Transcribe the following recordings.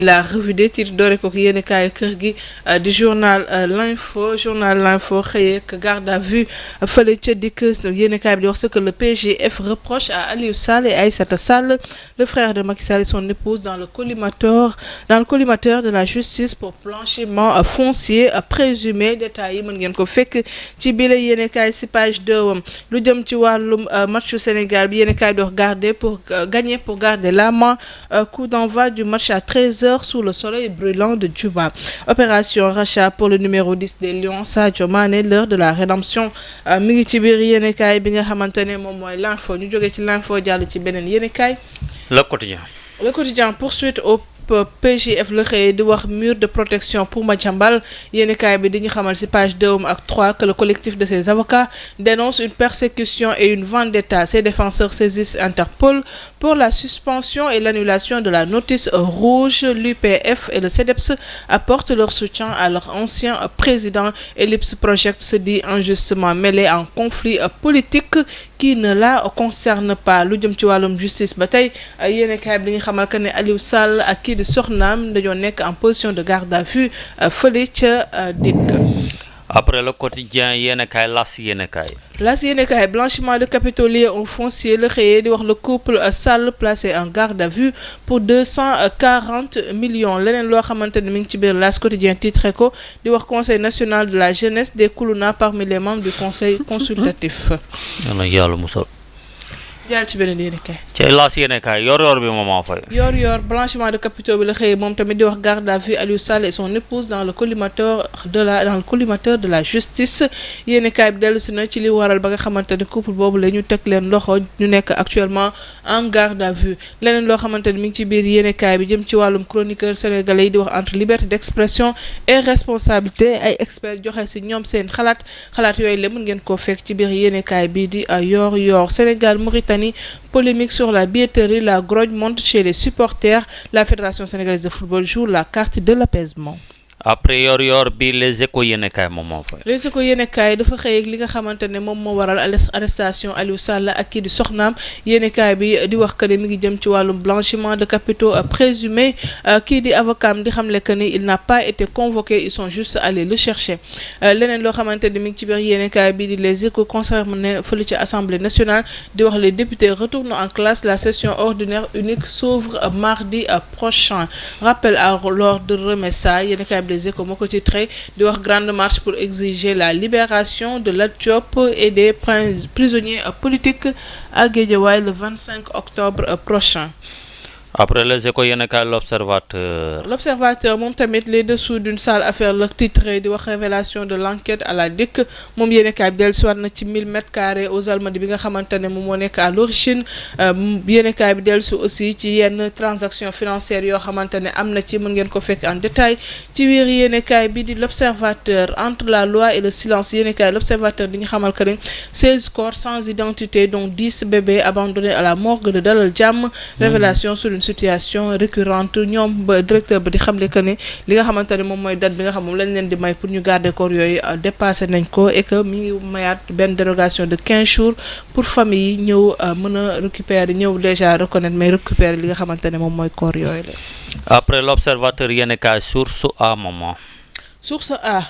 La revue des titres doore ko yéene kaay kër gi di journal l'info xëyee ak garde à vue fële ca dikk yéene kaay bi di wax ce que le PGF reproche à Aliou Sall et Aïssata Sall, le frère de Macky Sall et son épouse dans le collimateur de la justice pour blanchiment foncier présumé. Détails yi mën ngeen ko fekk ci bile yéene kaay si page 2 lu jëm ci wàllum matchu Sénégal bi yéene kaay di wax gagner pour garder la main, coup d'envoi du match à 13h sous le soleil brûlant de Djouba. Opération rachat pour le numéro 10 des Lions, Sadio Mané, l'heure de la rédemption mi ngi ci biir yéenekaay bi nga xamante ne moom mooy l'info. Ñu jógee ci l'info jàll ci beneen yéenekaay. Le quotidien poursuite au PGF le xëy di wax mur de protection pour Madiambal yéenekaay bi di ñu xamal ci page 2 ak 3 que le collectif de ses avocats dénonce une persécution et une vendetta. Ses défenseurs saisissent Interpol pour la suspension et l'annulation de la notice rouge. L'UPF et le CEDEPS apportent leur soutien à leur ancien président. Ellipse Project se dit injustement mêlé en conflit politique qui ne la concerne pas. Lu jëm ci wàllum justice ba tey yéenekaay bi di ñu xamal que ne Aliou Sall ak kii di soxnaam dañoo nekk en position de garde à vue fële ca dikk. Après le quotidien yéenekaay las yéenekaay blanchiment de capitaux liés au foncier le xëyee di wax le couple Sall placé en garde à vue pour 240 millions. Leneen loo xamante ne mi ngi ci biir las quotidien titré ko di wax conseil national de la jeunesse des Koulouna parmi les membres du conseil consultatif. Yàlla musal. jàll ci beneen yéenekaay. ci laas yéenekaay yor bi moom moo fay. yor blanchiment de capitaux bi la xëy moom tamit di wax garde à vue Aliou Sall et son épouse dans le collimateur de la justice. yéenekaay bi dellu si na ci li waral ba nga xamante ne couple boobu la ñu teg leen loxo ñu nekk actuellement en garde à vue. leneen loo xamante ne mi ngi ci biir yéenekaay bi jëm ci wàllum chroniqueur sénégalais yi di wax entre liberté d'expression et responsabilité. Ay experts joxe si ñoom seen xalaat yooyu la mën ngeen koo fekk ci biir yéenekaay bi di yor Sénégal Mauritanie. Polémique sur la billetterie, la grogne monte chez les supporters. La Fédération sénégalaise de football joue la carte de l'apaisement. Après yor bi les échos yéenekaay moom moo fay. Les échos yéenekaay dafa xëy ak li nga xamante ne moom moo waral arrestation Aliou Sall ak kii di soxnaam. yéenekaay bi di wax que ne mi ngi jëm ci wàllum blanchiment de capitaux présumé. kii di avocat di xamle que ni il n'a pas été convoqué, ils sont juste allés le chercher. leneen loo xamante ne mi ngi ci biir yéenekaay bi di les échos concerné fële ci assemblée nationale di wax les députés retournent en classe, la session ordinaire unique s'ouvre mardi prochain. Rappel à l'ordre de Remessa yéenekaay Les Échos moo ko titré di wax grande marche pour exiger la libération de Lat Diop et des prisonniers politiques à Guédiawaye le 25 octobre prochain. Après les échos yéenekaay l'observateur moom tamit les dessous d'une sale affaire la titré di wax révélation de l'enquête à la DIC. moom yéenekaay bi dellusiwaat na ci 1000 mètres carrés aux Almadies bi nga xamante ne moom moo nekk à l'origine. yéenekaay bi dellusi aussi ci yenn transactions financières yoo xamante ne am na ci mën ngeen ko fekk en détail ci biir yéenekaay bi di l'observateur. Entre la loi et le silence yéenekaay l'observateur di ñu xamal que ne 16 corps sans identité dont 10 bébés abandonnés à la morgue de Dalal Jàmm. Révélation sur une situation récurrente. ñoom ba directeur ba di xamle que ne li nga xamante ne moom mooy date bi nga xam moom lañ leen di may pour ñu garder corps yooyu dépassé nañ ko et que mi ngi mayaat benn dérogation de 15 jours pour famille yi ñëw mën a récupérer ñëw déjà reconnaître mais récupérer li nga xamante ne moom mooy corps yooyu la. Après l'observateur yéenekaay source à moment. Source A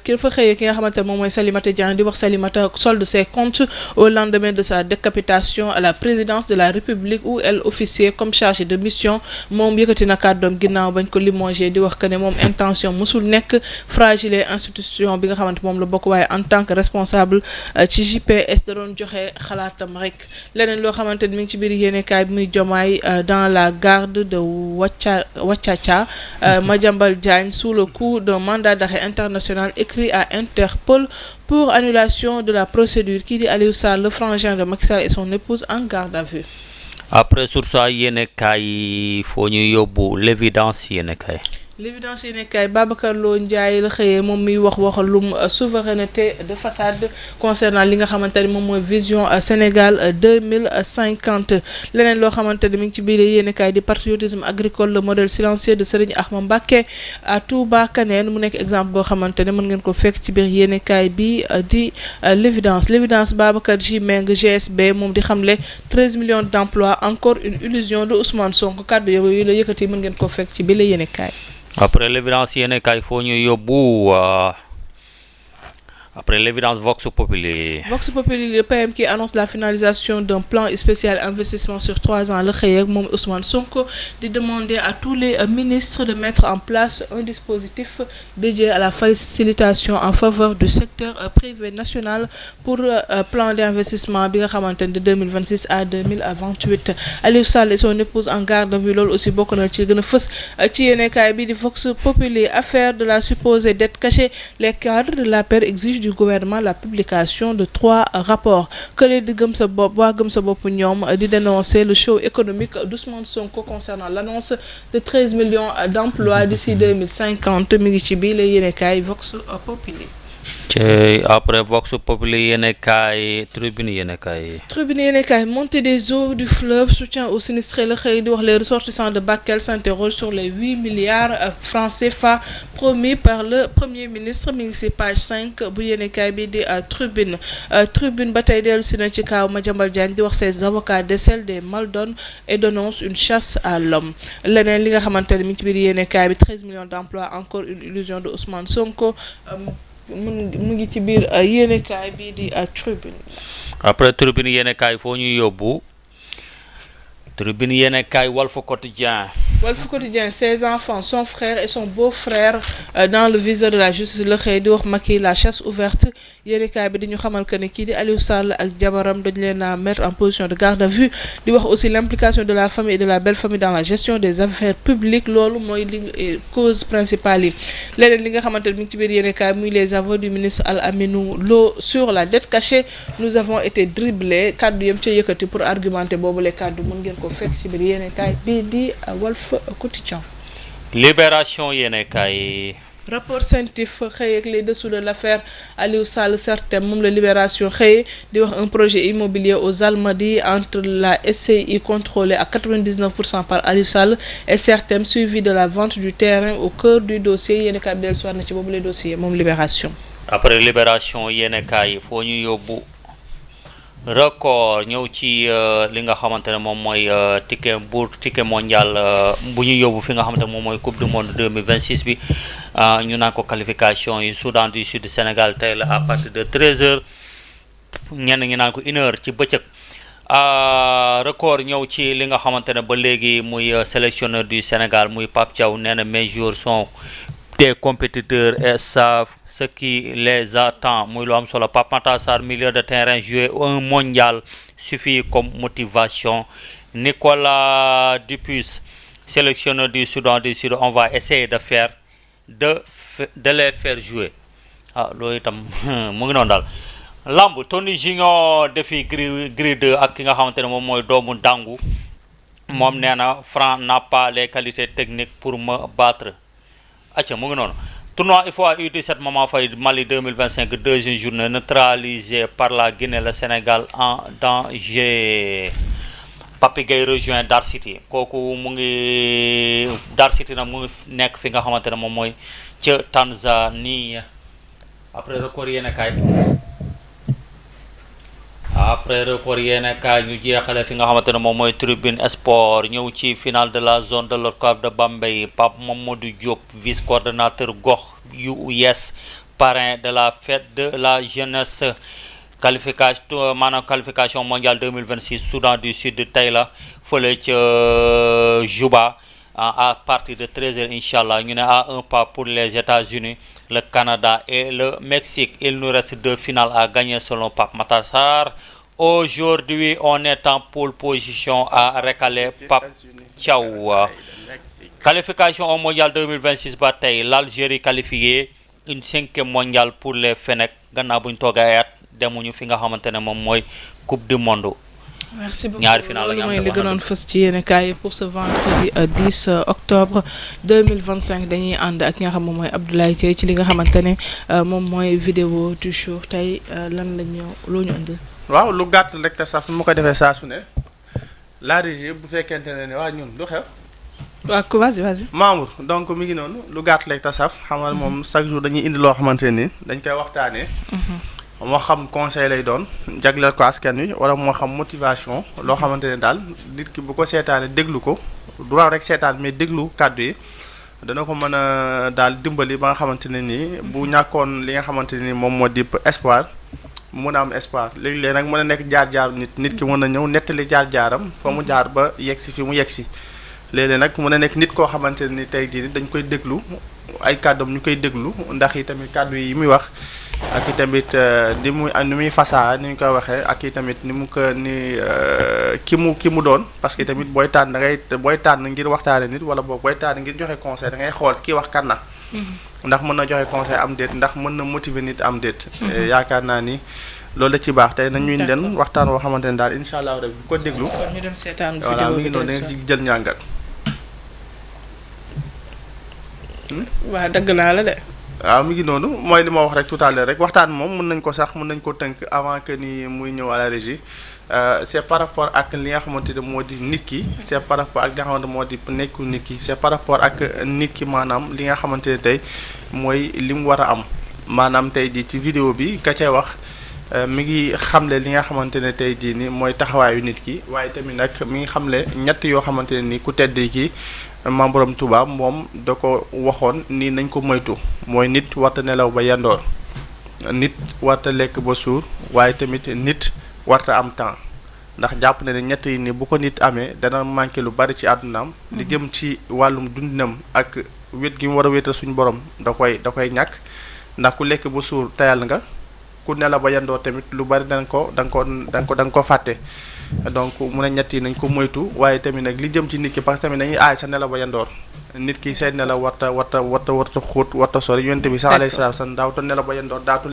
ki dafa xëyee ki nga xamante ne moom mooy Salimata Dieng di wax Salimata solde ses comptes au lendemain de sa décapitation à la présidence de la République où elle officiait comme chargée de mission. moom yëkkati na kàddoom ginnaaw bañ ko limogé di wax que ne moom intention musul nekk fragiler institution bi nga xamante moom la bokk waaye en tant que responsable ci JPS da doon joxe xalaatam rek. leneen loo xamante ne mi ngi ci biir yéenekaay bi muy Diomaye dans la garde de Wachacha. Madiambal Diagne sous le coup d'un mandat international écrit à Interpol pour annulation de la procédure. Qui dit Aliou Sall, le frangin de Macky Sall et son épouse en garde à vue. Après source A yéenekaay foo ñu yóbbu l'évidence yéenekaay. l'évidence yi nekkaay Babacar Lo Ndiaye la xëyee moom miy waxalum souveraineté de façade concernant li nga xamante ni moom mooy vision Sénégal 2050 leneen loo xamante ni mi ngi ci biir yéenekaay di patriotisme agricole le modèle silencieux de Serigne Ahma Mbacké à Touba Kaneen mu nekk exemple boo xamante ne mën ngeen ko fekk ci biir yéenekaay bi di l'évidence Babacar J Meng GSB moom di xamle 13 millions d'emplois encore une illusion de Ousmane Sonko kàddu yooyu la yëkkati mën ngeen ko fekk ci biir yéenekaay. Après l'évidence yéenekaay foo ñu yóbbu après l'évidence Vox Populi. Vox Populi, le PM qui annonce la finalisation d'un plan spécial investissement sur 3 ans le xëy ak moom Ousmane Sonko di demander à tous les ministres de mettre en place un dispositif dédié à la facilitation en faveur du secteur privé national pour plan d'investissement bi nga xamante ne de 2026 à 2028. Aliou Sall et son épouse en garde à vue loolu aussi bokk na ci gën a fës ci yéenekaay bi di Vox Populi. Affaire de la supposée dette cachée, les cadres de l'APR exigent du gouvernement la publication de 3 rapports que les di gëm sa bopp waa gëm sa bopp ñoom di dénoncer le show économique d'Ousmane Sonko concernant l'annonce de 13 millions d'emplois d'ici 2050 mi ngi ci bii la yéenekaay Vox Populi. Après Vox Populi yéenekaay Tribune yéenekaay montée des eaux du fleuve soutien aux sinistrés la xëy di wax les ressortissants de Bakel s'interrogent sur les 8 milliards francs CFA promis par le premier ministre mi ngi ci page 5 bu yéenekaay bi di Tribune ba tey dellu si na ci kaw Madiambal Diagne di wax ses avocats décèlent des mal-donnes et dénoncent une chasse à l'homme leneen li nga xamante ne mi ngi ci biir yéenekaay bi 13 millions d'emplois encore une illusion de Ousmane Sonko mu ngi ci biir yéenekaay bi di Tribune. Après Tribune yéenekaay foo ñuy yóbbu Tribune yéenekaay Walf Quotidien, ses enfants, son frère et son beau-frère dans le viseur de la justice la xëy di wax Macky la chasse ouverte yéenekaay bi di ñu xamal que ne kii di Aliou Sall ak jabaram dañ leen a mettre en position de garde à vue di wax aussi l'implication de la famille et de la belle famille dans la gestion des affaires publiques loolu mooy li cause principale yi leneen li nga xamante ne mi ngi ci biir yéenekaay muy les aveux du ministre Al Aminou Lo sur la dette cachée nous avons été dribblés kaddu yam ca yëkkati pour argumenter boobu les kaddu mën ngeen ko fekk ci biir yéenekaay bi di Walf Quotidien. Libération yéenekaay. Rapport scientifique xëy ak les dessous de l'affaire Aliou Sall certain moom la Libération xëy di wax un projet immobilier aux Almadies entre la SCI contrôlée à 99% par Aliou Sall et certain suivi de la vente du terrain au cœur du dossier yéenekaay bi dellusiwaat na ci boobu les dossiers moom Libération. Après Libération yéenekaay foo ñu yóbbu Record ñëw ci li nga xamante ne moom mooy ticket mondial bu ñu yóbbu fi nga xamante ne moom mooy coupe du monde 2026 bi ñu naan ko qualification yi Soudan du Sud Sénégal tey la à partir de 13h ñenn ñi naan ko 1h ci bëccëg Record ñëw ci li nga xamante ne ba léegi muy sélectionneur du Sénégal muy Pape Thiaw nee na mes joueurs sont des compétiteurs et savent ce qui les attend muy lu am solo. Pape Matar Sarr milieu de terrain jouer un mondial suffit comme motivation. Nicolas Dupuis sélectionneur du Soudan du Sud on va essayer de les faire jouer loolu itam mu ngi noonu daal. Lamb Tony Junior défi Gris 2 ak ki nga xamante ne moom mooy doomu Dangu moom nee na Franc n'a pas les qualités techniques pour me battre. Acca mu ngi noonu tournoi UFOA U17 Maman Faye Mali 2025 deuxième journée neutralisé par la Guinée le Sénégal en danger. Papi Gueye rejoint Dar City kooku mu ngi Dar City nag mu ngi nekk fi nga xamante ne moom mooy ca Tanzanie. Après Record yéenekaay ñu jeexale fi nga xamante ne moom mooy Tribune Sport ñëw ci finale de la zone de l'ORCAV de Bambey Pape Mamadou Diop vice coordonnateur gox US parrain de la fête de la jeunesse qualification mondiale 2026 Soudan du Sud tey la fële ca Juba à partir de 13h inchallah ñu ne à un pas pour les États-Unis le Canada et le Mexique. Il nous reste 2 finales à gagner selon Pape Matar Sarr. Aujourd'hui, on est en pole position à recaler Pape Thiaw. Qualification au mondial 2026 ba tey l'Algérie qualifiée une 5e mondiale pour les Fennecs gannaaw bu ñu toog ay at demuñu fi nga xamante ne moom mooy coupe du monde. merci beaucoup ñaari final la ñu am mooy li gënoon fës ci yéen kaay pour ce vendredi 10 octobre 2025 dañuy ànd ak ki nga xam moom mooy Abdoulaye Dieye ci li nga xamante ne moom mooy vidéo du jour tey lan la ñu loo ñu indi. waaw lu gàtt rek te sax mu ko defee saa su ne la régie bu fekkente ne waa ñun lu xew. waaw vas-y. Mamour donc mi ngi noonu lu gàtt rek te saf xamal moom chaque jour dañuy indi loo xamante ni dañ koy waxtaanee. moo xam conseil lay doon jagleel ko askan wi wala moo xam motivation loo xamante ne daal nit ki bu ko seetaanee déglu ko du raw rek seetaan mais déglu kàddu yi dana ko mën a daal dimbali ba nga xamante ne nii bu ñàkkoon li nga xamante ne nii moom moo di espoir mu mën a am espoir léegi-léeg nag mën a nekk jaar-jaaru nit ki mën a ñëw nettali jaar-jaaram fa mu jaar ba yegsi fi mu yegsi léeg-léeg nag mën a nekk nit koo xamante ne ni tey jii dañ koy déglu ay kàddoom ñu koy déglu ndax i tamit kàddu yi muy wax ak i tamit ni muy fasaa ni ñu koy waxee ak i tamit ni mu ko ni ki mu doon parce que tamit booy tànn booy tànn ngir waxtaane nit wala boog booy tànn ngir joxe conseil da ngay xool kii wax kan na ndax mën na joxe conseil am déet ndax mën na motiver nit am déet yaakaar naa ni loolu la ci baax tey nañuy den waxtaan woo xamante ne daal incha allah rek bu ko déglu ñu dem seetaan voilà mi ngi noonu da nga ci jël njàngat waaw dëgg naa la de. waaw mi ngi noonu mooy li ma wax rek tout à l'heure rek waxtaan moom mën nañ ko tënk avant que ni muy ñëw à la régie c'est par rapport ak li nga xamante ne moo di nit ki c'est par rapport ak li nga xamante moo di nekku nit ki c'est par rapport ak nit ki maanaam li nga xamante ne tey mooy li mu war a am maanaam tey di ci vidéo bi ka cay wax mi ngi xamle li nga xamante ne tey jii ni mooy taxawaayu nit ki waaye tamit nag mi ngi xamle ñett yoo xamante ne ni ku tedd ki Maam Borom Touba moom da ko waxoon nii nañ ko moytu mooy nit warta nelaw ba yandoor nit warta lekk ba suur waaye tamit nit warta am temps ndax jàpp na ne ñett yi ni bu ko nit amee dana manqué lu bari ci àddunaam li jëm ci wàllum dundinam ak wét gi mu war a wéetal suñu borom da koy ñàkk ndax ku lekk ba suur tayal nga ku nelaw ba yandoor tamit lu bari da nga ko fàtte donc mu ne ñett yi nañ ko moytu waaye tamit nag li jëm ci nit ki parce que tamit dañuy aay sa nelaw ba yandoor nit ki seen nelaw warta xóot warta sori yonte bi sax alayhi salaam daawuta nelaw ba yandoor daatu